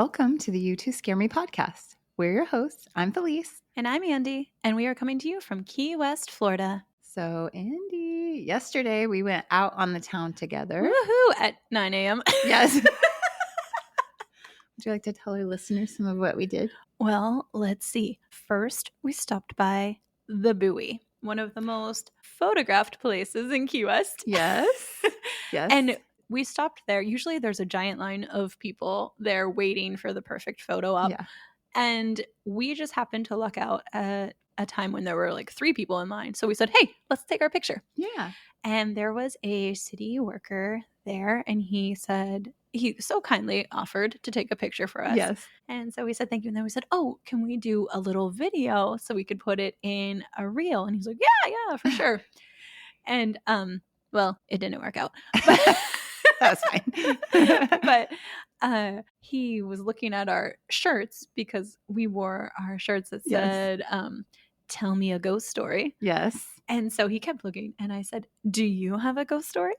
Welcome to the You Two Scare Me podcast. We're your hosts. I'm Felice. And I'm Andy, and we are coming to you from Key West, Florida. So, Andy, yesterday we went out on the town together. Woohoo! At 9 a.m. Yes. Would you like to tell our listeners some of what we did? Well, let's see. First, we stopped by the Buoy, one of the most photographed places in Key West. Yes. Yes. And we stopped there. Usually there's a giant line of people there waiting for the perfect photo op. Yeah. And we just happened to luck out at a time when there were like 3 people in line. So we said, hey, let's take our picture. Yeah. And there was a city worker there, and he said, he so kindly offered to take a picture for us. Yes. And so we said, thank you. And then we said, oh, can we do a little video so we could put it in a reel? And he's like, yeah, for sure. And, well, it didn't work out. That was fine. But he was looking at our shirts because we wore our shirts that said, tell me a ghost story. Yes. And so he kept looking, and I said, do you have a ghost story?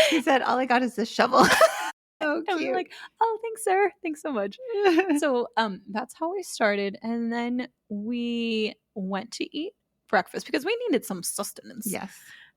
He said, all I got is this shovel. Oh, And cute. we're like, oh, thanks, sir. Thanks so much. So that's how we started. And then we went to eat breakfast because we needed some sustenance. Yes.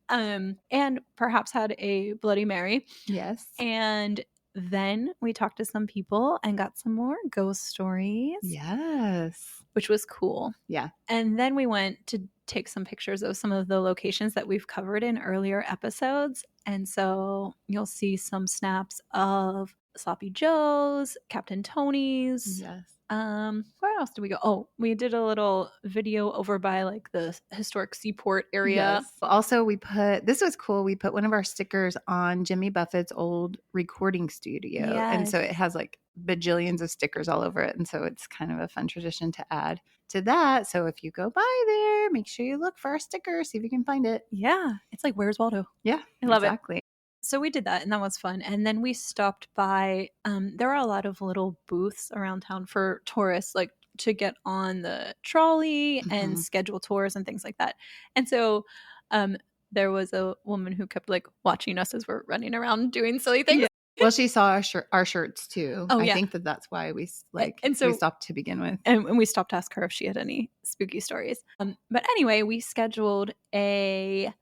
And perhaps had a Bloody Mary. Yes. And then we talked to some people and got some more ghost stories. Yes. Which was cool. Yeah. And then we went to take some pictures of some of the locations that we've covered in earlier episodes. And so you'll see some snaps of Sloppy Joe's, Captain Tony's. Yes. Where else did we go? Oh, we did a little video over by like the historic seaport area. Yes. Also, this was cool. We put one of our stickers on Jimmy Buffett's old recording studio. And so it has like bajillions of stickers all over it. And so it's kind of a fun tradition to add to that. So if you go by there, make sure you look for our sticker, see if you can find it. Yeah. It's like, where's Waldo? Yeah. I love exactly. it. So we did that, and that was fun. And then we stopped by, there are a lot of little booths around town for tourists, like to get on the trolley and schedule tours and things like that. And so there was a woman who kept like watching us as we're running around doing silly things. Yeah. Well, she saw our shirts too. Oh, I yeah. think that's why we and so we stopped to begin with. And we stopped to ask her if she had any spooky stories. But anyway, we scheduled a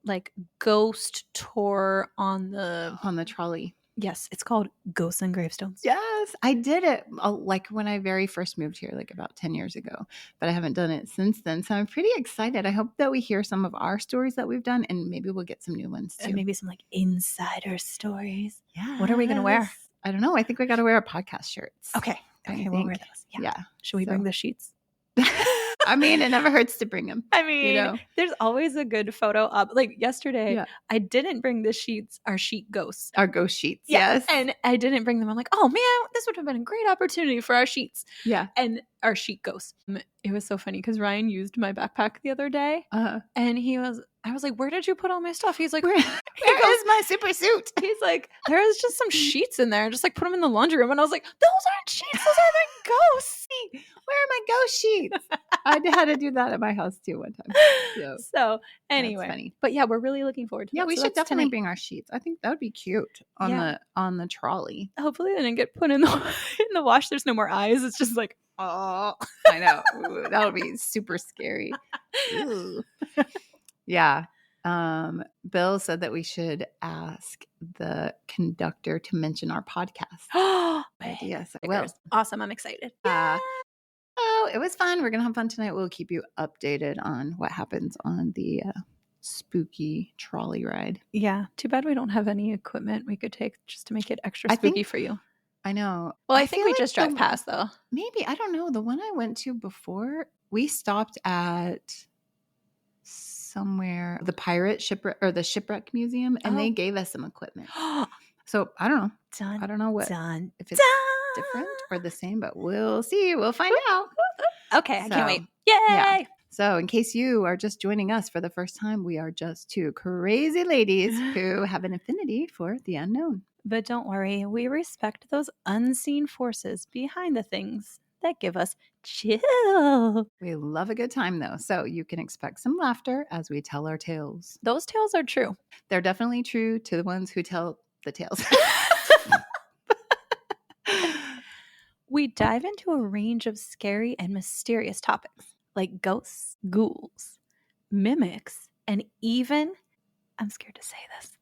like ghost tour on the trolley. Yes, it's called Ghosts and Gravestones. Yes, I did it like when I very first moved here, like about 10 years ago, but I haven't done it since then. So I'm pretty excited. I hope that we hear some of our stories that we've done, and maybe we'll get some new ones too. And maybe some like insider stories. Yeah. What are we going to wear? I don't know. I think we got to wear our podcast shirts. Okay, we'll wear those. Yeah. Should we bring the sheets? I mean, it never hurts to bring them. I mean, there's always a good photo up. Like yesterday, I didn't bring the sheets, our sheet ghosts. Our ghost sheets, yeah. Yes. And I didn't bring them. I'm like, oh man, this would have been a great opportunity for our sheets. Yeah. And our sheet ghosts. It was so funny because Ryan used my backpack the other day. And I was like, where did you put all my stuff? He's like, where is my super suit? He's like, there's just some sheets in there. Just like put them in the laundry room. And I was like, those aren't sheets. Those are my ghosts. Where are my ghost sheets? I had to do that at my house too one time. So anyway, that's funny. But yeah, we're really looking forward to that. We should definitely bring our sheets. I think that would be cute on the trolley. Hopefully they didn't get put in the wash. There's no more eyes. It's just like, oh, I know. Ooh, that would be super scary. Yeah. Bill said that we should ask the conductor to mention our podcast. Yes, I will. Awesome. I'm excited. It was fun. We're going to have fun tonight. We'll keep you updated on what happens on the spooky trolley ride. Yeah. Too bad we don't have any equipment we could take just to make it extra spooky for you. I know. Well, I think we just drive past though. Maybe. I don't know. The one I went to before, we stopped at somewhere, the pirate shipwreck or the shipwreck museum, and they gave us some equipment. So I don't know. I don't know if it's different or the same, but we'll see. We'll find out. Okay, I can't wait. Yay! Yeah. So in case you are just joining us for the first time, we are just 2 crazy ladies who have an affinity for the unknown. But don't worry, we respect those unseen forces behind the things that give us chill. We love a good time though, so you can expect some laughter as we tell our tales. Those tales are true. They're definitely true to the ones who tell the tales. We dive into a range of scary and mysterious topics like ghosts, ghouls, mimics, and even, I'm scared to say this,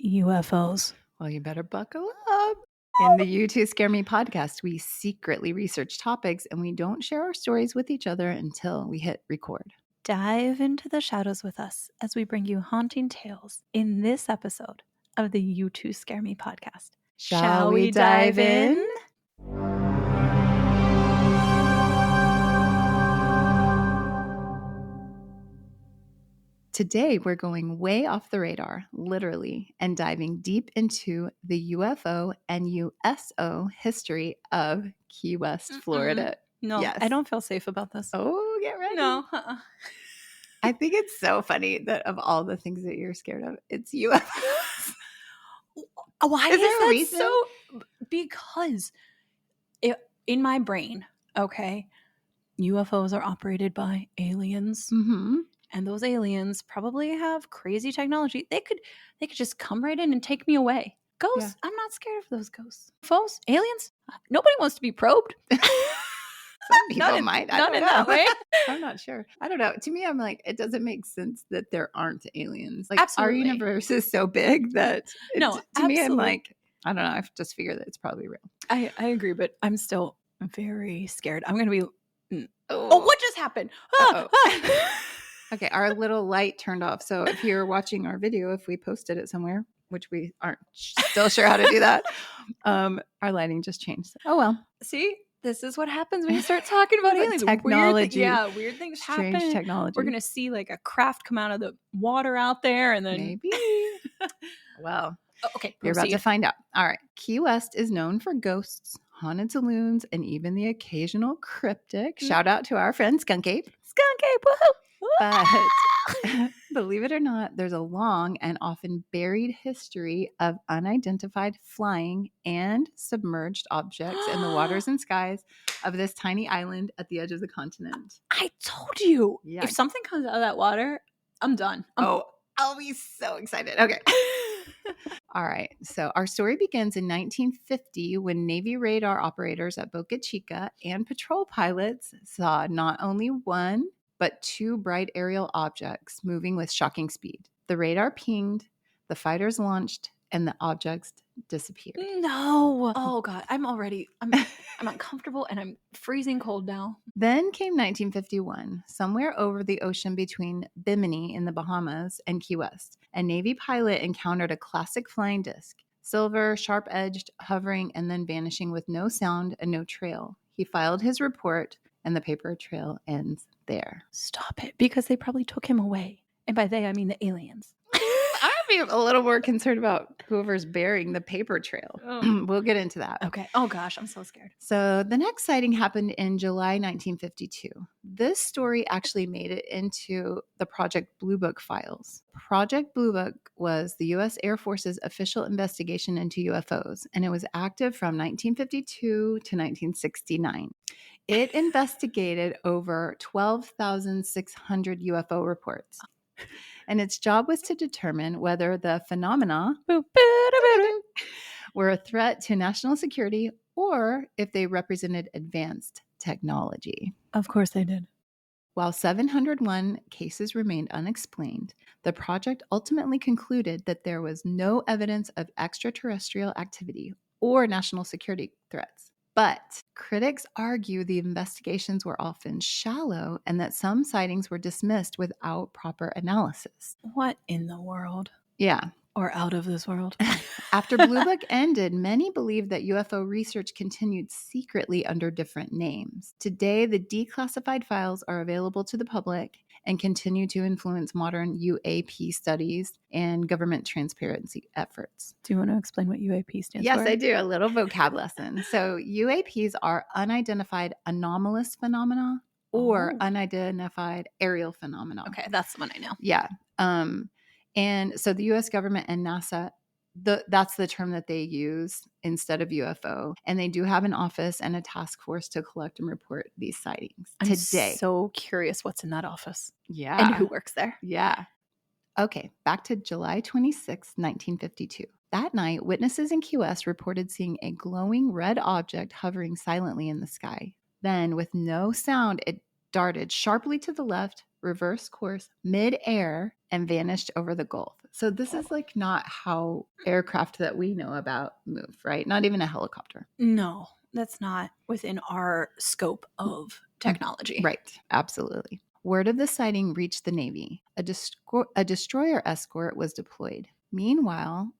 UFOs. Well, you better buckle up. In the You Two Scare Me podcast, we secretly research topics and we don't share our stories with each other until we hit record. Dive into the shadows with us as we bring you haunting tales in this episode of the You Two Scare Me podcast. Shall we dive in? Today, we're going way off the radar, literally, and diving deep into the UFO and USO history of Key West, Florida. No, Yes. I don't feel safe about this. Oh, get ready. No. I think it's so funny that of all the things that you're scared of, it's UFOs. Why Is there a that reason? so? Because in my brain, okay, UFOs are operated by aliens. Mm-hmm. And those aliens probably have crazy technology. They could just come right in and take me away. Ghosts, yeah. I'm not scared of those ghosts. UFOs, aliens, nobody wants to be probed. Some people might. I don't know. That way. I'm not sure. I don't know. To me, I'm like, it doesn't make sense that there aren't aliens. Like, absolutely. Our universe is so big that to me, I'm like, I don't know. I just figure that it's probably real. I agree, but I'm still very scared. I'm going to be, oh, what just happened? Okay, our little light turned off. So if you're watching our video, if we posted it somewhere, which we aren't still sure how to do that, our lighting just changed. Oh, well. See, this is what happens when you start talking about aliens. Technology. Weird things Strange happen. Technology. We're going to see like a craft come out of the water out there and then. Maybe. Well, okay. You're about to find out. All right. Key West is known for ghosts, haunted saloons, and even the occasional cryptic. Shout out to our friend Skunk Ape. Skunk Ape, woohoo! But believe it or not, there's a long and often buried history of unidentified flying and submerged objects in the waters and skies of this tiny island at the edge of the continent. I told you. Yeah. If something comes out of that water, I'm done. I'll be so excited. Okay. All right. So our story begins in 1950 when Navy radar operators at Boca Chica and patrol pilots saw not only one, but two bright aerial objects moving with shocking speed. The radar pinged, the fighters launched, and the objects disappeared. No. Oh, God. I'm uncomfortable and I'm freezing cold now. Then came 1951, somewhere over the ocean between Bimini in the Bahamas and Key West. A Navy pilot encountered a classic flying disc, silver, sharp-edged, hovering, and then vanishing with no sound and no trail. He filed his report, and the paper trail ends there. Stop it, because they probably took him away. And by they, I mean the aliens. I'd be a little more concerned about whoever's burying the paper trail. Oh. We'll get into that. Okay. Oh, gosh, I'm so scared. So the next sighting happened in July 1952. This story actually made it into the Project Blue Book files. Project Blue Book was the U.S. Air Force's official investigation into UFOs, and it was active from 1952 to 1969. It investigated over 12,600 UFO reports. And its job was to determine whether the phenomena were a threat to national security or if they represented advanced technology. Of course they did. While 701 cases remained unexplained, the project ultimately concluded that there was no evidence of extraterrestrial activity or national security threats. But critics argue the investigations were often shallow and that some sightings were dismissed without proper analysis. What in the world? Yeah. Or out of this world. After Blue Book ended, many believed that UFO research continued secretly under different names. Today, the declassified files are available to the public and continue to influence modern UAP studies and government transparency efforts. Do you want to explain what UAP stands for? Yes, I do. A little vocab lesson. So UAPs are unidentified anomalous phenomena or unidentified aerial phenomena. Okay, that's the one I know. Yeah. And so the U.S. government and NASA, that's the term that they use instead of UFO. And they do have an office and a task force to collect and report these sightings today. I'm so curious what's in that office. Yeah. And who works there. Yeah. Okay, back to July 26, 1952. That night, witnesses in Key West reported seeing a glowing red object hovering silently in the sky. Then, with no sound, it darted sharply to the left, reversed course mid-air, and vanished over the Gulf. So this is like not how aircraft that we know about move, right? Not even a helicopter. No, that's not within our scope of technology. Right. Absolutely. Word of the sighting reached the Navy. A destroyer escort was deployed. Meanwhile,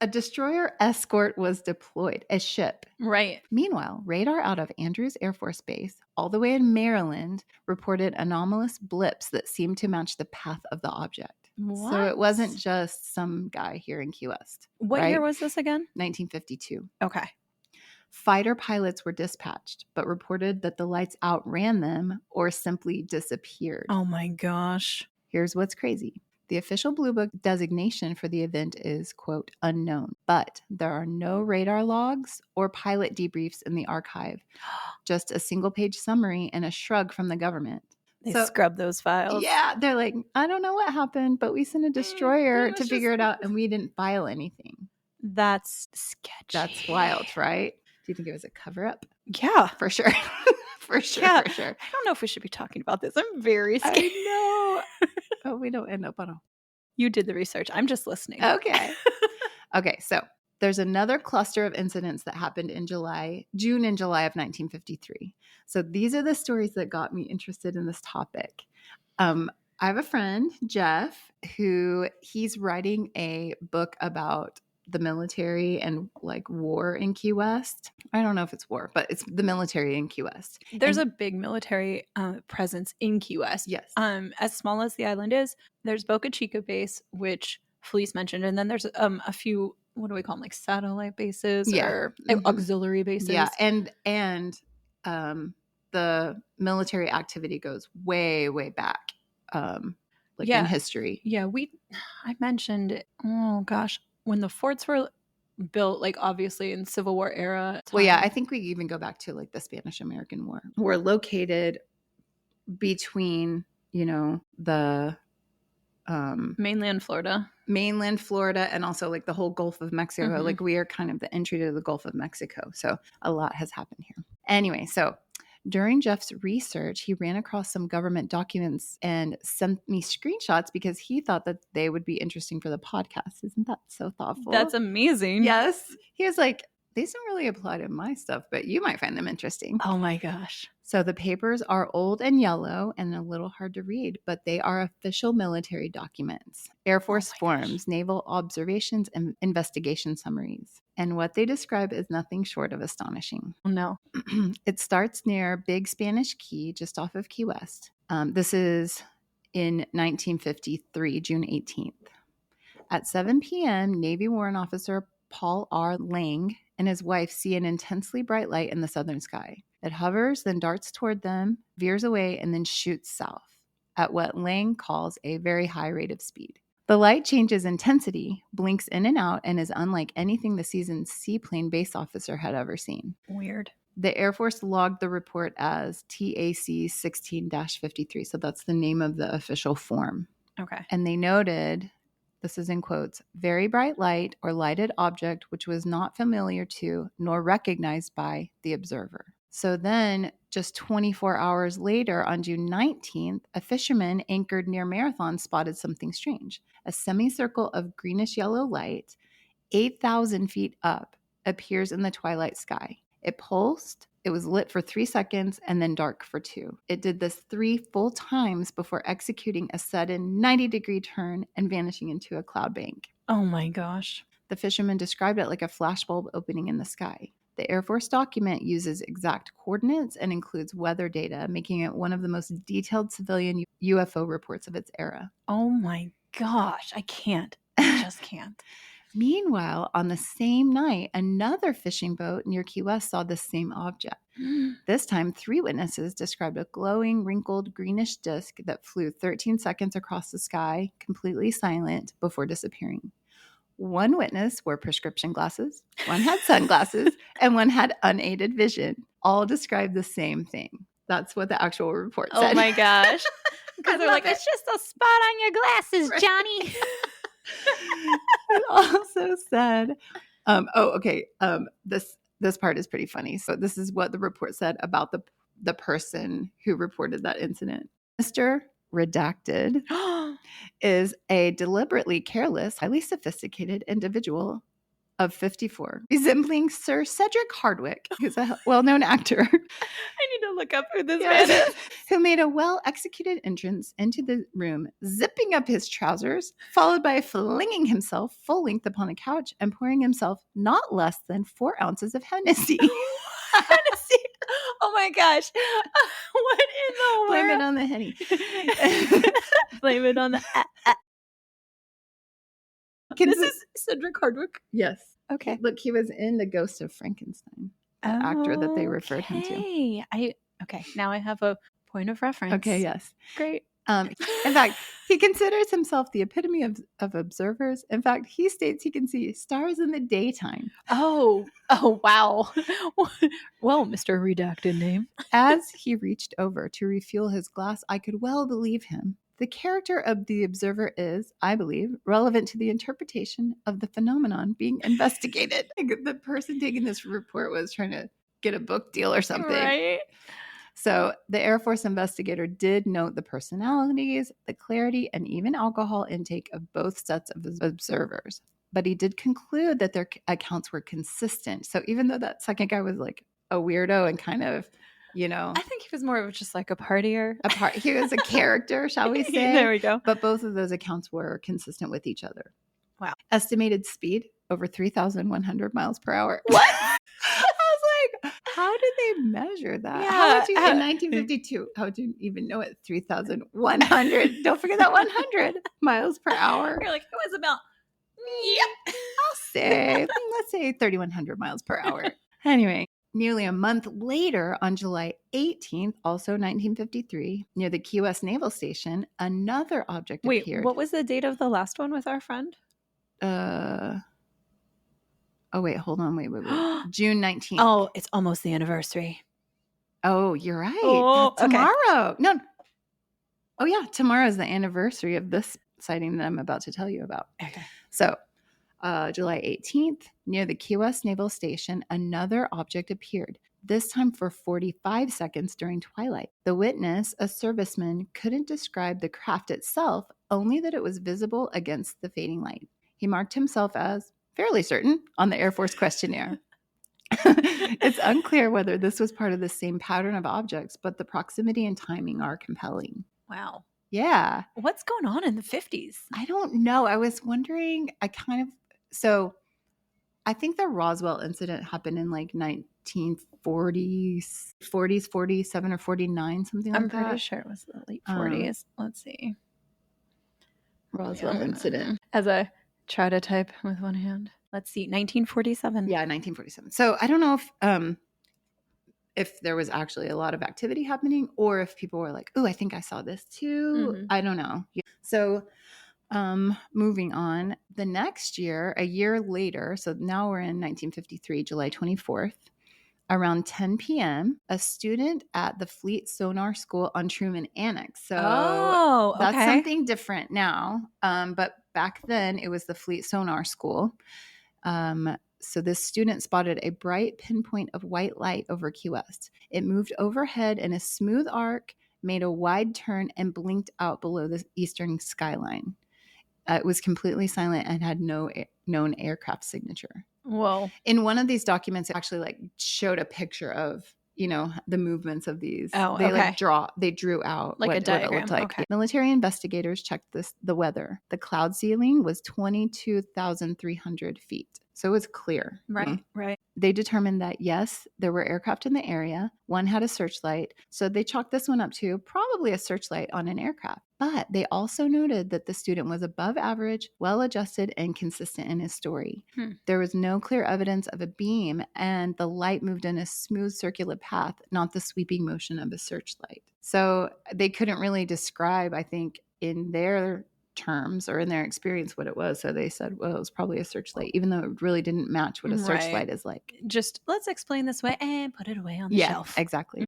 a destroyer escort was deployed, a ship. Right. Meanwhile, radar out of Andrews Air Force Base, all the way in Maryland, reported anomalous blips that seemed to match the path of the object. What? So it wasn't just some guy here in Key West. What year was this again? 1952. Okay. Fighter pilots were dispatched, but reported that the lights outran them or simply disappeared. Oh my gosh. Here's what's crazy. The official Blue Book designation for the event is, quote, unknown, but there are no radar logs or pilot debriefs in the archive, just a single-page summary and a shrug from the government. They scrubbed those files. Yeah, they're like, I don't know what happened, but we sent a destroyer to figure it out, and we didn't file anything. That's sketchy. That's wild, right? Do you think it was a cover-up? Yeah. For sure. For sure. Yeah. For sure. I don't know if we should be talking about this. I'm very scared. I know. Oh, we don't end up on a... You did the research. I'm just listening. Okay. Okay, so there's another cluster of incidents that happened in June and July of 1953. So these are the stories that got me interested in this topic. I have a friend, Jeff, who he's writing a book about the military and like war in Key West. I don't know if it's war, but it's the military in Key West. There's a big military presence in Key West. Yes. As small as the island is, there's Boca Chica base, which Felice mentioned, and then there's a few, what do we call them, like satellite bases or auxiliary bases. Yeah, and the military activity goes way, way back, in history. Yeah, I mentioned, oh gosh, when the forts were built, like obviously in Civil War era. Well, yeah, I think we even go back to like the Spanish-American War. We're located between, the mainland Florida, and also like the whole Gulf of Mexico. Mm-hmm. Like we are kind of the entry to the Gulf of Mexico. So a lot has happened here. Anyway, so during Jeff's research, he ran across some government documents and sent me screenshots because he thought that they would be interesting for the podcast. Isn't that so thoughtful? That's amazing. Yes. He was like, these don't really apply to my stuff, but you might find them interesting. Oh my gosh. So the papers are old and yellow and a little hard to read, but they are official military documents, Air Force forms, naval observations, and investigation summaries. And what they describe is nothing short of astonishing. No. It starts near Big Spanish Key, just off of Key West. This is in 1953, June 18th. At 7 p.m., Navy Warrant Officer Paul R. Lang and his wife see an intensely bright light in the southern sky. It hovers, then darts toward them, veers away, and then shoots south at what Lang calls a very high rate of speed. The light changes intensity, blinks in and out, and is unlike anything the seasoned seaplane base officer had ever seen. Weird. The Air Force logged the report as TAC 16-53, so that's the name of the official form. Okay. And they noted, this is in quotes, very bright light or lighted object which was not familiar to nor recognized by the observer. So then just 24 hours later on June 19th, a fisherman anchored near Marathon spotted something strange. A semicircle of greenish yellow light, 8,000 feet up, appears in the twilight sky. It pulsed, it was lit for 3 seconds, and then dark for 2. It did this 3 full times before executing a sudden 90-degree turn and vanishing into a cloud bank. Oh my gosh. The fisherman described it like a flashbulb opening in the sky. The Air Force document uses exact coordinates and includes weather data, making it one of the most detailed civilian UFO reports of its era. Oh my gosh. I can't. I just can't. Meanwhile, on the same night, another fishing boat near Key West saw the same object. This time, 3 witnesses described a glowing, wrinkled, greenish disc that flew 13 seconds across the sky, completely silent, before disappearing. 1 witness wore prescription glasses, 1 had sunglasses, and 1 had unaided vision. All described the same thing. That's what the actual report said. Oh my gosh. Because they're like, it's just a spot on your glasses, Johnny. It also said, this part is pretty funny. So this is what the report said about the person who reported that incident. Mr. Redacted is a deliberately careless, highly sophisticated individual of 54, resembling Sir Cedric Hardwicke, who's a well-known actor. I need to look up who this man is. Who made a well-executed entrance into the room, zipping up his trousers, followed by flinging himself full length upon a couch and pouring himself not less than 4 ounces of Hennessy. Hennessy. Oh my gosh. What in the world? Blame it on the Henny. Blame it on the... This is Cedric Hardwicke? Yes. Okay. Look, he was in The Ghost of Frankenstein, the actor that they referred him to. Okay, now I have a point of reference. Okay, yes. Great. In fact, he considers himself the epitome of observers. In fact, he states he can see stars in the daytime. Oh, wow. Well, Mr. Redacted Name. As he reached over to refuel his glass, I could well believe him. The character of the observer is, I believe, relevant to the interpretation of the phenomenon being investigated. The person taking this report was trying to get a book deal or something. Right. So the Air Force investigator did note the personalities, the clarity, and even alcohol intake of both sets of observers. But he did conclude that their accounts were consistent. So even though that second guy was like a weirdo and kind of, I think he was more of just like a partier. He was a character, shall we say. There we go. But both of those accounts were consistent with each other. Wow. Estimated speed over 3,100 miles per hour. What? I was like, how did they measure that? Yeah. How would you, in 1952, how would you even know it? 3,100. Don't forget that 100 miles per hour. You're like, it was about, let's say 3,100 miles per hour. Anyway. Nearly a month later, on July 18th, also 1953, near the Key West Naval Station, another object appeared. What was the date of the last one with our friend? Hold on. Wait. June 19th. Oh, it's almost the anniversary. Oh, you're right. Oh, tomorrow. Okay. No. Oh, yeah. Tomorrow is the anniversary of this sighting that I'm about to tell you about. Okay. So, July 18th, near the Key West Naval Station, another object appeared, this time for 45 seconds during twilight. The witness, a serviceman, couldn't describe the craft itself, only that it was visible against the fading light. He marked himself as fairly certain on the Air Force questionnaire. It's unclear whether this was part of the same pattern of objects, but the proximity and timing are compelling. Wow. Yeah. What's going on in the 50s? I don't know. I was wondering, so I think the Roswell incident happened in like 1940s, 47 or 49, something like that. I'm pretty sure it was the late 40s. Let's see. Roswell incident. As I try to type with one hand. Let's see, 1947. Yeah, 1947. So I don't know if there was actually a lot of activity happening or if people were like, oh, I think I saw this too. Mm-hmm. I don't know. So moving on, the next year, a year later, so now we're in 1953, July 24th, around 10 p.m., a student at the Fleet Sonar School on Truman Annex. So that's something different now. But back then it was the Fleet Sonar School. So this student spotted a bright pinpoint of white light over Key West. It moved overhead in a smooth arc, made a wide turn, and blinked out below the eastern skyline. It was completely silent and had no known aircraft signature. Whoa. In one of these documents, it actually showed a picture of, the movements of these. Oh, They drew out like a diagram. What it looked like. Okay. Military investigators checked the weather. The cloud ceiling was 22,300 feet. So it was clear. Right. They determined that, yes, there were aircraft in the area. One had a searchlight. So they chalked this one up to probably a searchlight on an aircraft. But they also noted that the student was above average, well-adjusted, and consistent in his story. There was no clear evidence of a beam, and the light moved in a smooth circular path, not the sweeping motion of a searchlight. So they couldn't really describe, I think, in their terms or in their experience what it was. So they said, well, it was probably a searchlight, even though it really didn't match what a searchlight is like. Just let's explain this way and put it away on the shelf. Exactly.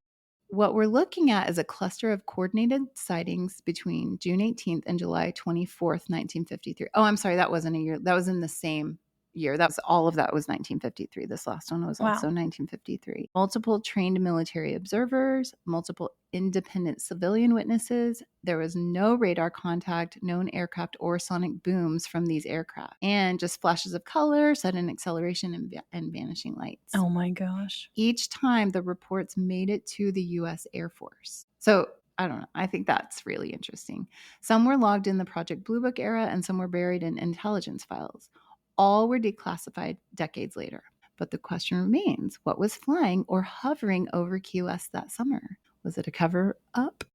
what we're looking at is a cluster of coordinated sightings between June 18th and July 24th, 1953. Oh, I'm sorry. That wasn't a year. That was in the same year. All of that was 1953. This last one was also 1953. Multiple trained military observers, multiple independent civilian witnesses. There was no radar contact, known aircraft, or sonic booms from these aircraft, and just flashes of color, sudden acceleration, and vanishing lights. Oh my gosh. Each time the reports made it to the U.S. Air Force. So I don't know. I think that's really interesting. Some were logged in the Project Blue Book era, and some were buried in intelligence files. All were declassified decades later. But the question remains, what was flying or hovering over Key West that summer? Was it a cover-up?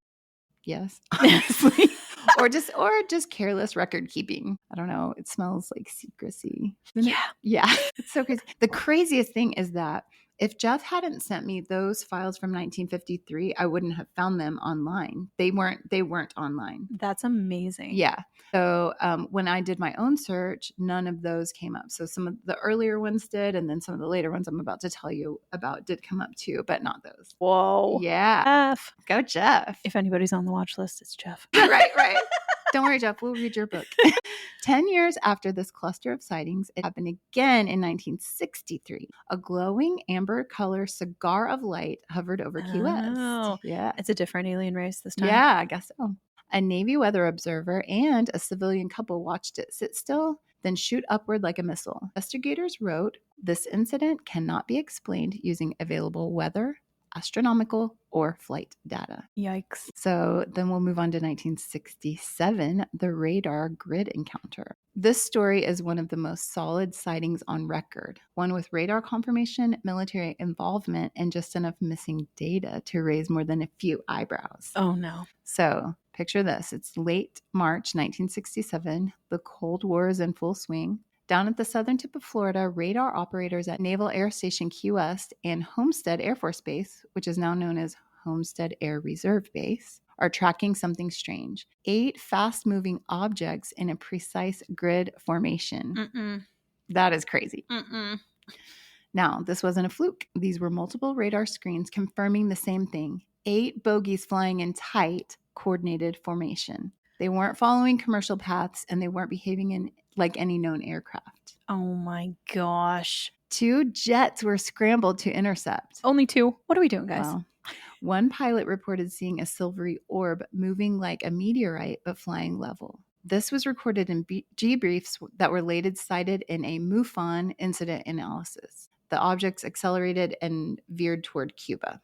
Yes, honestly. or just careless record keeping. I don't know. It smells like secrecy. Yeah. It's so crazy. The craziest thing is that if Jeff hadn't sent me those files from 1953, I wouldn't have found them online. They weren't online. That's amazing. Yeah. So when I did my own search, none of those came up. So some of the earlier ones did, and then some of the later ones I'm about to tell you about did come up too, but not those. Whoa. Yeah. Jeff. Go Jeff. If anybody's on the watch list, it's Jeff. Right. Don't worry, Jeff. We'll read your book. 10 years after this cluster of sightings, it happened again in 1963. A glowing amber color cigar of light hovered over Key West. Yeah. It's a different alien race this time. Yeah, I guess so. A Navy weather observer and a civilian couple watched it sit still, then shoot upward like a missile. Investigators wrote, "This incident cannot be explained using available weather, astronomical, or flight data." Yikes. So then we'll move on to 1967, the radar grid encounter. This story is one of the most solid sightings on record, one with radar confirmation, military involvement, and just enough missing data to raise more than a few eyebrows. Oh, no. So picture this. It's late March 1967. The Cold War is in full swing. Down at the southern tip of Florida, radar operators at Naval Air Station Key West and Homestead Air Force Base, which is now known as Homestead Air Reserve Base, are tracking something strange. 8 fast-moving objects in a precise grid formation. That is crazy. Now, this wasn't a fluke. These were multiple radar screens confirming the same thing. 8 bogies flying in tight, coordinated formation. They weren't following commercial paths, and they weren't behaving in like any known aircraft. Oh my gosh. 2 jets were scrambled to intercept. Only 2? What are we doing, guys? Well, one pilot reported seeing a silvery orb moving like a meteorite but flying level. This was recorded in debriefs that were later cited in a MUFON incident analysis. The objects accelerated and veered toward Cuba.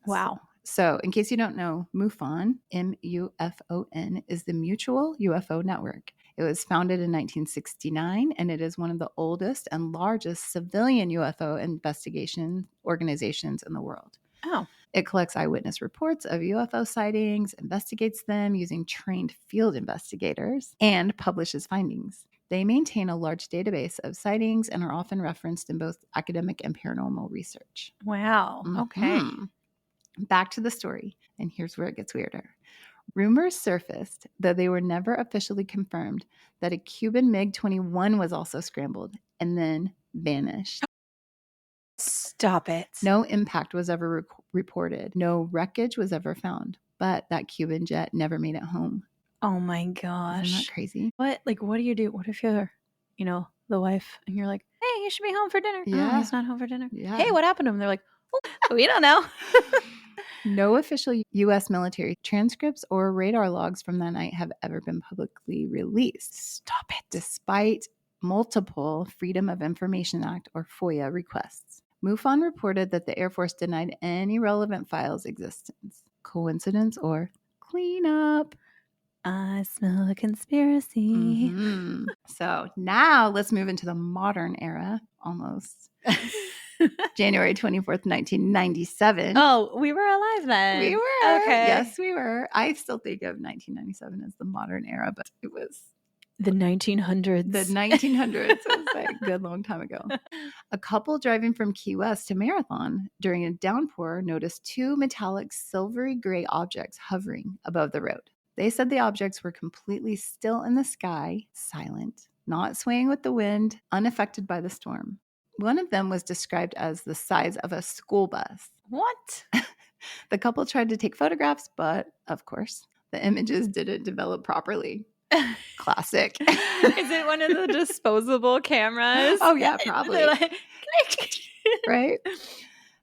Wow. So, in case you don't know, MUFON, MUFON, is the Mutual UFO Network. It was founded in 1969, and it is one of the oldest and largest civilian UFO investigation organizations in the world. Oh. It collects eyewitness reports of UFO sightings, investigates them using trained field investigators, and publishes findings. They maintain a large database of sightings and are often referenced in both academic and paranormal research. Wow. Okay. Back to the story, and here's where it gets weirder. Rumors surfaced, though they were never officially confirmed, that a Cuban MiG-21 was also scrambled and then vanished. Stop it. No impact was ever reported. No wreckage was ever found, but that Cuban jet never made it home. Oh my gosh. Isn't that crazy? What do you do? What if you're, the wife, and you're like, hey, you should be home for dinner. Yeah. Oh, he's not home for dinner. Yeah. Hey, what happened to him? They're like, oh, we don't know. No official U.S. military transcripts or radar logs from that night have ever been publicly released. Stop it. Despite multiple Freedom of Information Act or FOIA requests. MUFON reported that the Air Force denied any relevant files' existence. Coincidence or cleanup? I smell a conspiracy. So now let's move into the modern era, almost. January 24th, 1997. Oh, we were alive then. We were. Okay. Yes, we were. I still think of 1997 as the modern era, but it was the 1900s. The 1900s. It was like a good long time ago. A couple driving from Key West to Marathon during a downpour noticed 2 metallic silvery gray objects hovering above the road. They said the objects were completely still in the sky, silent, not swaying with the wind, unaffected by the storm. One of them was described as the size of a school bus. What? The couple tried to take photographs, but of course, the images didn't develop properly. Classic. Is it one of the disposable cameras? Oh, yeah, probably. Like, right?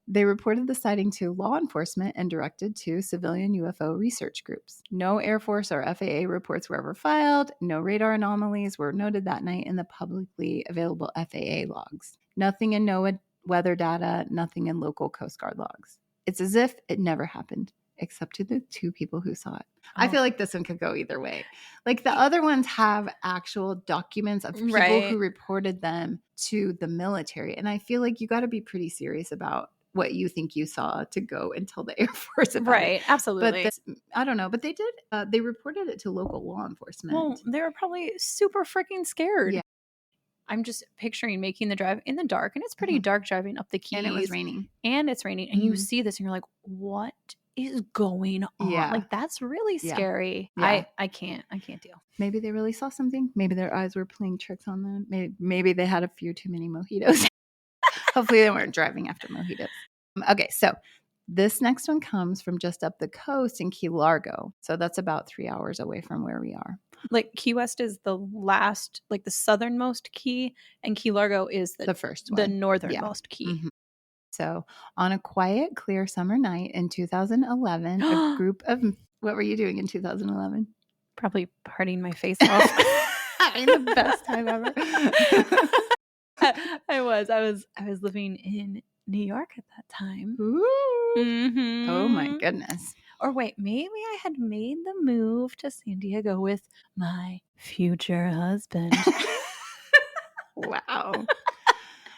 They reported the sighting to law enforcement and directed to civilian UFO research groups. No Air Force or FAA reports were ever filed. No radar anomalies were noted that night in the publicly available FAA logs. Nothing in NOAA weather data, nothing in local Coast Guard logs. It's as if it never happened, except to the two people who saw it. Oh. I feel like this one could go either way. Like the other ones have actual documents of people who reported them to the military. And I feel like you got to be pretty serious about what you think you saw to go and tell the Air Force about it. Absolutely. But I don't know. But they did. They reported it to local law enforcement. Well, they were probably super freaking scared. Yeah. I'm just picturing making the drive in the dark. And it's pretty dark driving up the Keys. And it was raining. And it's raining. And you see this and you're like, what is going on? Yeah. Like, that's really scary. Yeah. I can't deal. Maybe they really saw something. Maybe their eyes were playing tricks on them. Maybe they had a few too many mojitos. Hopefully they weren't driving after mojitos. Okay, so this next one comes from just up the coast in Key Largo. So that's about 3 hours away from where we are. Like Key West is the last, like the southernmost key, and Key Largo is the first one. The northernmost key. Mm-hmm. So on a quiet, clear summer night in 2011, a group of... What were you doing in 2011? Probably partying my face off. Having the best time ever. I was living in New York at that time. Ooh. Mm-hmm. Oh my goodness. Or wait, maybe I had made the move to San Diego with my future husband. Wow.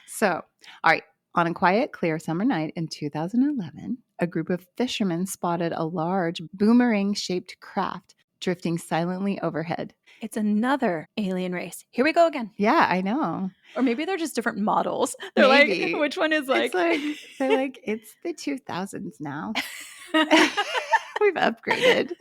So, all right. On a quiet, clear summer night in 2011, a group of fishermen spotted a large boomerang-shaped craft drifting silently overhead. It's another alien race. Here we go again. Yeah, I know. Or maybe they're just different models. They're maybe. Like, which one is like... They're like, it's the 2000s now. We've upgraded.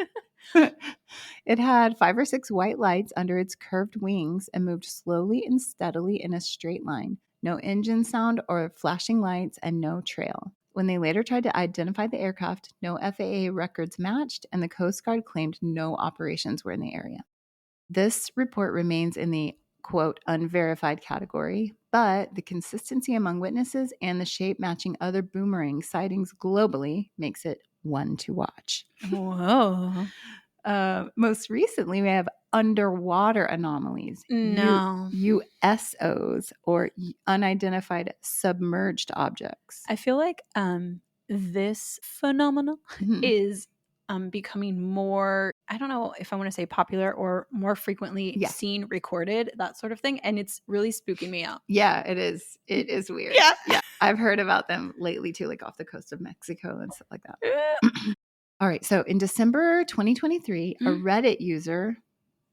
It had 5 or 6 white lights under its curved wings and moved slowly and steadily in a straight line. No engine sound or flashing lights and no trail. When they later tried to identify the aircraft, no FAA records matched, and the Coast Guard claimed no operations were in the area. This report remains in the, quote, unverified category, but the consistency among witnesses and the shape matching other boomerang sightings globally makes it one to watch. Whoa. Most recently, we have underwater anomalies. No. USOs, or unidentified submerged objects. I feel like this phenomenon is becoming more, I don't know if I want to say popular or more frequently seen, recorded, that sort of thing. And it's really spooking me out. Yeah, it is. It is weird. Yeah. I've heard about them lately too, like off the coast of Mexico and stuff like that. All right. So in December 2023, a Reddit user,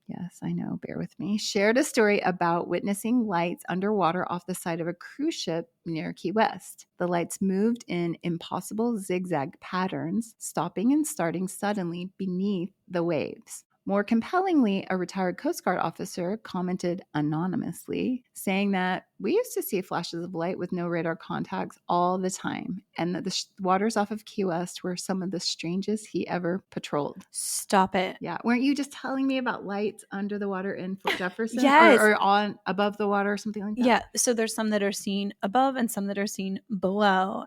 yes, I know, bear with me, shared a story about witnessing lights underwater off the side of a cruise ship near Key West. The lights moved in impossible zigzag patterns, stopping and starting suddenly beneath the waves. More compellingly, a retired Coast Guard officer commented anonymously, saying that we used to see flashes of light with no radar contacts all the time, and that the waters off of Key West were some of the strangest he ever patrolled. Stop it. Yeah. Weren't you just telling me about lights under the water in Fort Jefferson? Yes. Or on above the water or something like that? Yeah. So there's some that are seen above and some that are seen below.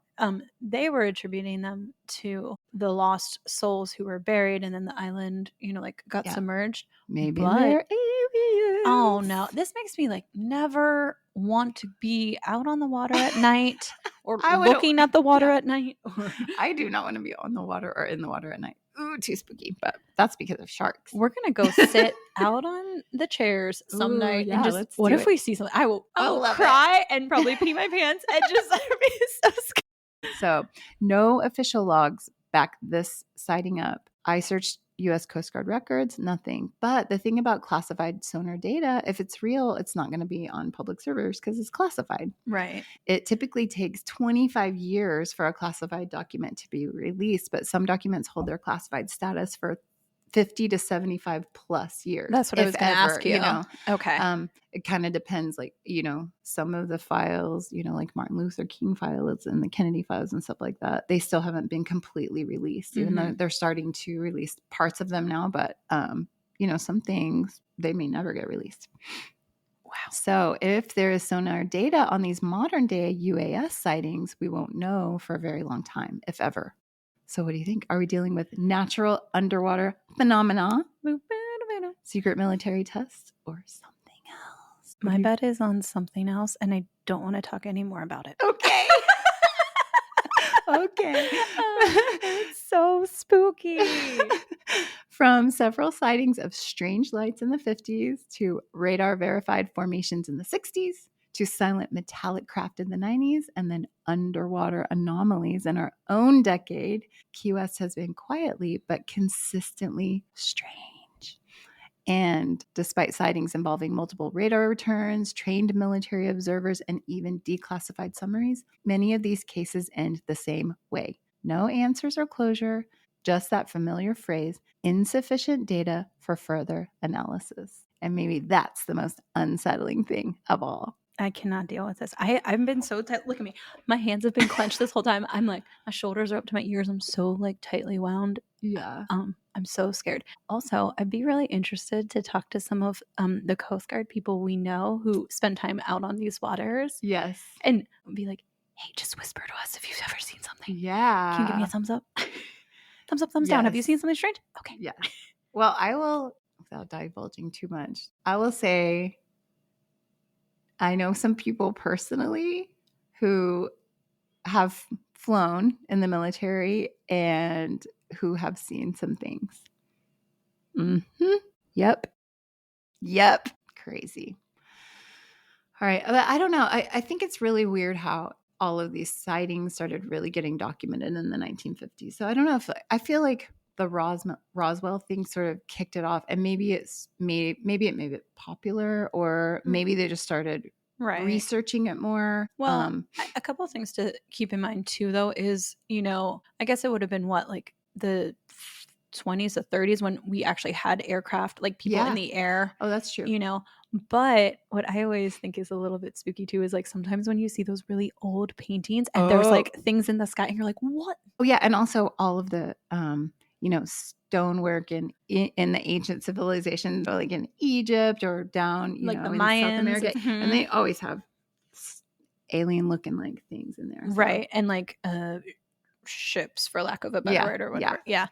They were attributing them to the lost souls who were buried, and then the island, got submerged. Maybe they're aliens. Oh no, this makes me never want to be out on the water at night or looking at the water at night. I do not want to be on the water or in the water at night. Ooh, too spooky, but that's because of sharks. We're gonna go sit out on the chairs some night and just, what if we see something? I will cry and probably pee my pants and just be so scared. So no official logs back this sighting up. I searched U.S. Coast Guard records, nothing. But the thing about classified sonar data, if it's real, it's not going to be on public servers because it's classified. Right. It typically takes 25 years for a classified document to be released, but some documents hold their classified status for 50 to 75 plus years. That's what I was going to ask you. You know, okay. It kind of depends. Like, you know, some of the files, you know, like Martin Luther King files and the Kennedy files and stuff like that, they still haven't been completely released, even though they're starting to release parts of them now. But, you know, some things they may never get released. Wow. So if there is sonar data on these modern day UAS sightings, we won't know for a very long time, if ever. So what do you think? Are we dealing with natural underwater phenomena, secret military tests, or something else? My bet is on something else, and I don't want to talk any more about it. Okay. Okay. It's so spooky. From several sightings of strange lights in the 50s to radar verified formations in the 60s to silent metallic craft in the 90s and then underwater anomalies in our own decade, QS has been quietly but consistently strange. And despite sightings involving multiple radar returns, trained military observers, and even declassified summaries, many of these cases end the same way. No answers or closure, just that familiar phrase, insufficient data for further analysis. And maybe that's the most unsettling thing of all. I cannot deal with this. I've been so tight. Look at me. My hands have been clenched this whole time. I'm like, my shoulders are up to my ears. I'm so like tightly wound. Yeah. I'm so scared. Also, I'd be really interested to talk to some of the Coast Guard people we know who spend time out on these waters. Yes. And be like, hey, just whisper to us if you've ever seen something. Yeah. Can you give me a thumbs up? Thumbs up, thumbs down. Have you seen something strange? Okay. Yeah. Well, I will, without divulging too much, I will say I know some people personally who have flown in the military and who have seen some things. Yep. Crazy. All right. I don't know. I think it's really weird how all of these sightings started really getting documented in the 1950s. So I don't know if I feel like the Roswell thing sort of kicked it off, and maybe it made it popular, or maybe they just started researching it more. Well, a couple of things to keep in mind too, though, is, you know, I guess it would have been what, like the 20s to 30s when we actually had aircraft, like people in the air. Oh, that's true. You know, but what I always think is a little bit spooky too is like sometimes when you see those really old paintings and there's like things in the sky and you're like, what? Oh yeah, and also all of the you know, stonework in the ancient civilization, like in Egypt or down, you like know, the in Mayans, South America, and they always have alien looking like things in there, so. Right? And like ships, for lack of a better word, or whatever. Yeah.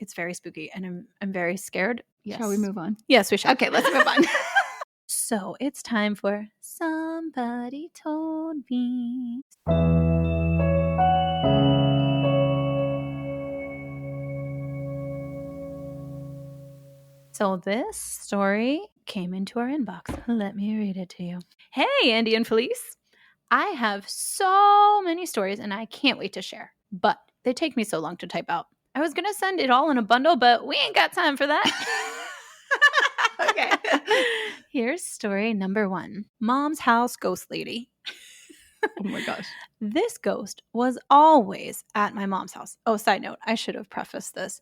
It's very spooky, and I'm very scared. Yes. Shall we move on? Yes, we should. Okay, let's move on. So it's time for Somebody Told Me. So this story came into our inbox. Let me read it to you. Hey, Andy and Felice. I have so many stories and I can't wait to share, but they take me so long to type out. I was going to send it all in a bundle, but we ain't got time for that. Okay. Here's story number 1. Mom's house ghost lady. Oh my gosh. This ghost was always at my mom's house. Oh, side note, I should have prefaced this.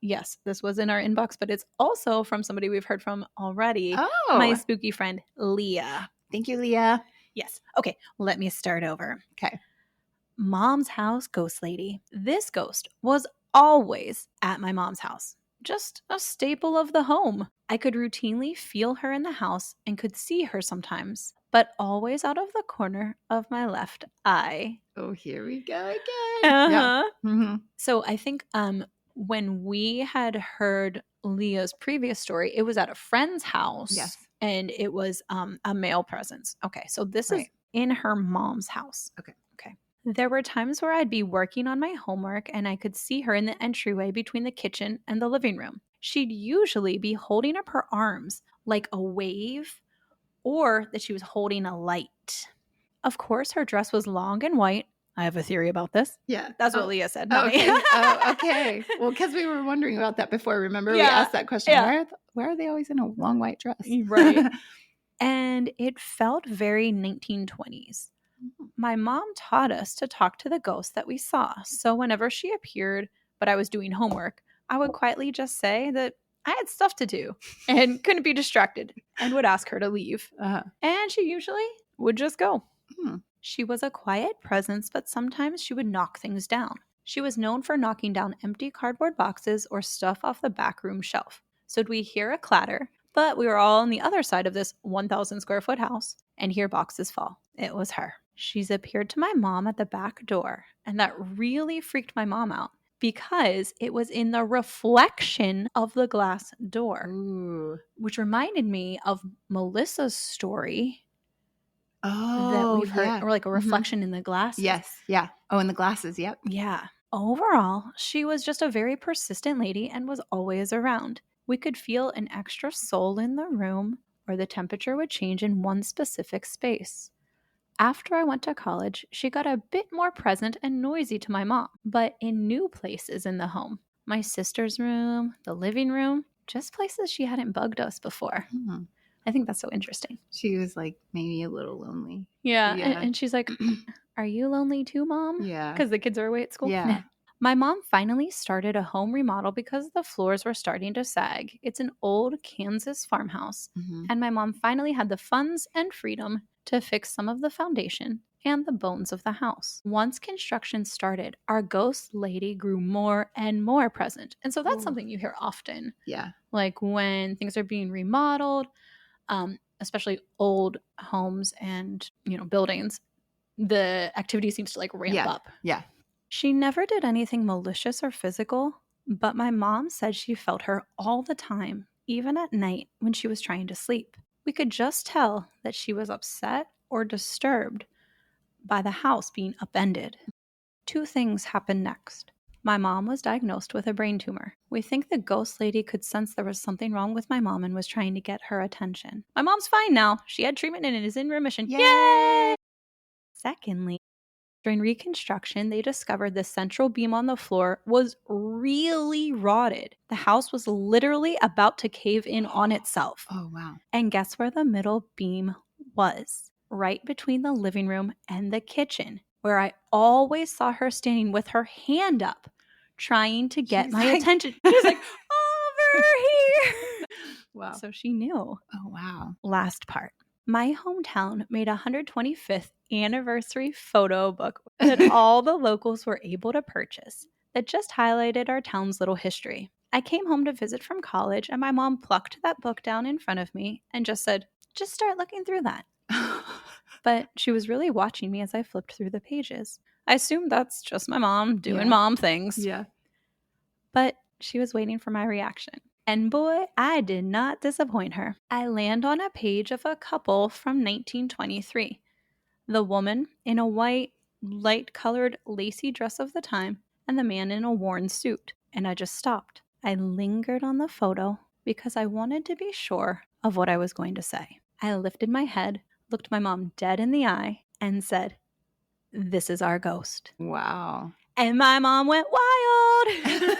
Yes, this was in our inbox, but it's also from somebody we've heard from already. Oh. My spooky friend, Leah. Thank you, Leah. Yes. Okay, let me start over. Okay. Mom's house ghost lady. This ghost was always at my mom's house. Just a staple of the home. I could routinely feel her in the house and could see her sometimes, but always out of the corner of my left eye. Oh, here we go again. Uh-huh. Yeah. So I think when we had heard Leah's previous story, it was at a friend's house. Yes. And it was a male presence. Okay, so this is in her mom's house. Okay. There were times where I'd be working on my homework and I could see her in the entryway between the kitchen and the living room. She'd usually be holding up her arms like a wave, or that she was holding a light. Of course, her dress was long and white. I have a theory about this. Yeah. That's what Leah said. Okay. Okay. Well, because we were wondering about that before. Remember, we asked that question. Yeah. Why are they always in a long white dress? Right. And it felt very 1920s. My mom taught us to talk to the ghost that we saw. So whenever she appeared, but I was doing homework, I would quietly just say that I had stuff to do and couldn't be distracted and would ask her to leave. And she usually would just go. She was a quiet presence, but sometimes she would knock things down. She was known for knocking down empty cardboard boxes or stuff off the back room shelf. So we hear a clatter, but we were all on the other side of this 1,000 square foot house and hear boxes fall. It was her. She's appeared to my mom at the back door, and that really freaked my mom out because it was in the reflection of the glass door, which reminded me of Melissa's story. That we've heard, or like a reflection in the glasses. Yes. Yeah. Oh, in the glasses. Yep. Yeah. Overall, she was just a very persistent lady and was always around. We could feel an extra soul in the room, or the temperature would change in one specific space. After I went to college, she got a bit more present and noisy to my mom, but in new places in the home. My sister's room, the living room, just places she hadn't bugged us before. I think that's so interesting. She was like maybe a little lonely. Yeah. And she's like, are you lonely too, Mom? Yeah. Because the kids are away at school? Yeah. My mom finally started a home remodel because the floors were starting to sag. It's an old Kansas farmhouse. And my mom finally had the funds and freedom to fix some of the foundation and the bones of the house. Once construction started, our ghost lady grew more and more present. And so that's something you hear often. Yeah. Like when things are being remodeled, especially old homes and, buildings, the activity seems to like ramp up. Yeah. She never did anything malicious or physical, but my mom said she felt her all the time, even at night when she was trying to sleep. We could just tell that she was upset or disturbed by the house being upended. 2 things happened next. My mom was diagnosed with a brain tumor. We think the ghost lady could sense there was something wrong with my mom and was trying to get her attention. My mom's fine now. She had treatment and is in remission. Yay! Secondly, during reconstruction, they discovered the central beam on the floor was really rotted. The house was literally about to cave in on itself. Oh, wow. And guess where the middle beam was? Right between the living room and the kitchen, where I always saw her standing with her hand up, trying to get my attention. She's like, over here. Wow. So she knew. Oh, wow. Last part. My hometown made a 125th anniversary photo book that all the locals were able to purchase that just highlighted our town's little history. I came home to visit from college, and my mom plucked that book down in front of me and just said, just start looking through that. But she was really watching me as I flipped through the pages. I assumed that's just my mom doing mom things. Yeah. But she was waiting for my reaction. And boy, I did not disappoint her. I land on a page of a couple from 1923. The woman in a white, light-colored, lacy dress of the time, and the man in a worn suit. And I just stopped. I lingered on the photo because I wanted to be sure of what I was going to say. I lifted my head, looked my mom dead in the eye, and said, "This is our ghost." Wow. And my mom went wild.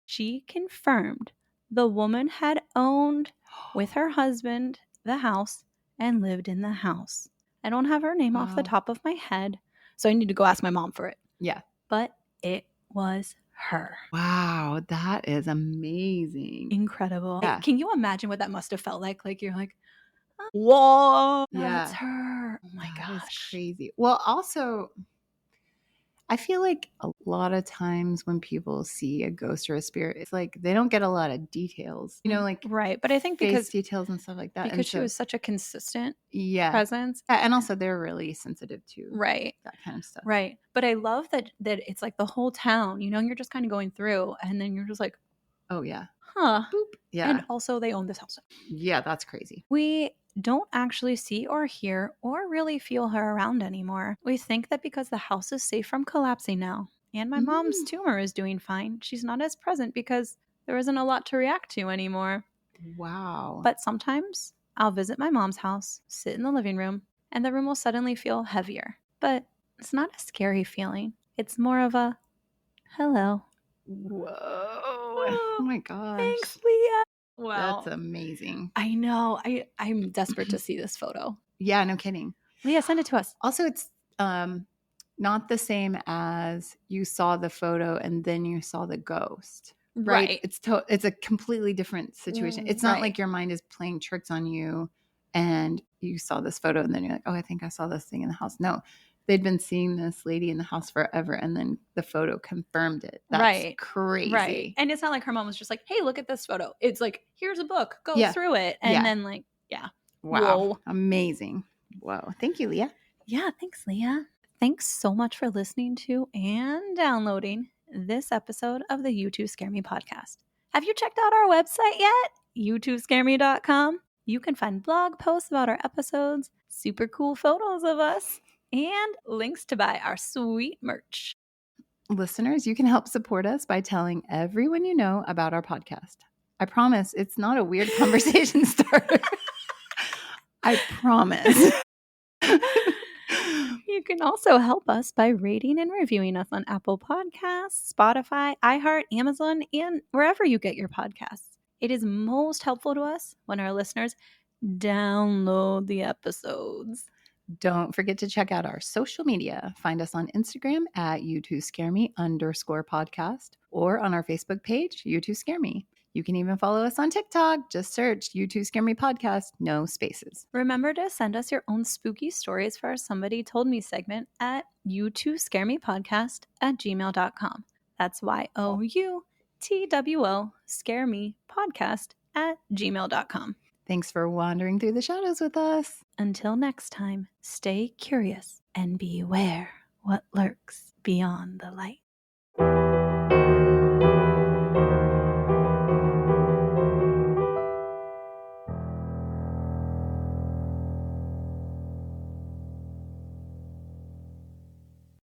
She confirmed the woman had owned, with her husband, the house and lived in the house. I don't have her name off the top of my head, so I need to go ask my mom for it. Yeah. But it was her. Wow, that is amazing. Incredible. Yeah. Can you imagine what that must have felt like? Like you're like, whoa, that's Yeah. her. Oh my That is gosh. crazy. Well, also, I feel like a lot of times when people see a ghost or a spirit, it's like they don't get a lot of details, like right. But I think face because details and stuff like that. Because and she was such a consistent yeah, presence. Yeah, and also they're really sensitive to right that kind of stuff. Right. But I love that it's like the whole town, you're just kind of going through, and then you're just like, oh yeah, huh. Boop. Yeah. And also they own this house. Yeah, that's crazy. We don't actually see or hear or really feel her around anymore. We think that because the house is safe from collapsing now, and my mom's tumor is doing fine, she's not as present because there isn't a lot to react to anymore. Wow. But sometimes I'll visit my mom's house, sit in the living room, and the room will suddenly feel heavier. But it's not a scary feeling. It's more of a hello. Whoa. Oh my gosh. Thanks, Leah. Well, that's amazing. I know. I'm desperate to see this photo. Yeah, no kidding. Leah, send it to us. Also, it's not the same as you saw the photo and then you saw the ghost. right? It's a completely different situation. It's not like your mind is playing tricks on you and you saw this photo and then you're like, oh, I think I saw this thing in the house. No, they'd been seeing this lady in the house forever and then the photo confirmed it. That's crazy. Right. And it's not like her mom was just like, hey, look at this photo. It's like, here's a book, go through it. And then like, wow. Whoa. Amazing. Whoa. Thank you, Leah. Yeah, thanks, Leah. Thanks so much for listening to and downloading this episode of the You Two Scare Me podcast. Have you checked out our website yet? you2scareme.com. You can find blog posts about our episodes, super cool photos of us, and links to buy our sweet merch. Listeners, you can help support us by telling everyone you know about our podcast. I promise it's not a weird conversation starter. I promise. You can also help us by rating and reviewing us on Apple Podcasts, Spotify, iHeart, Amazon, and wherever you get your podcasts. It is most helpful to us when our listeners download the episodes. Don't forget to check out our social media. Find us on Instagram at you2scareme_podcast or on our Facebook page, You2Scare Me. You can even follow us on TikTok. Just search You2Scare Me podcast, no spaces. Remember to send us your own spooky stories for our Somebody Told Me segment at you2scaremepodcast@gmail.com. That's YOUTWO scare me podcast@gmail.com. Thanks for wandering through the shadows with us. Until next time, stay curious and beware what lurks beyond the light.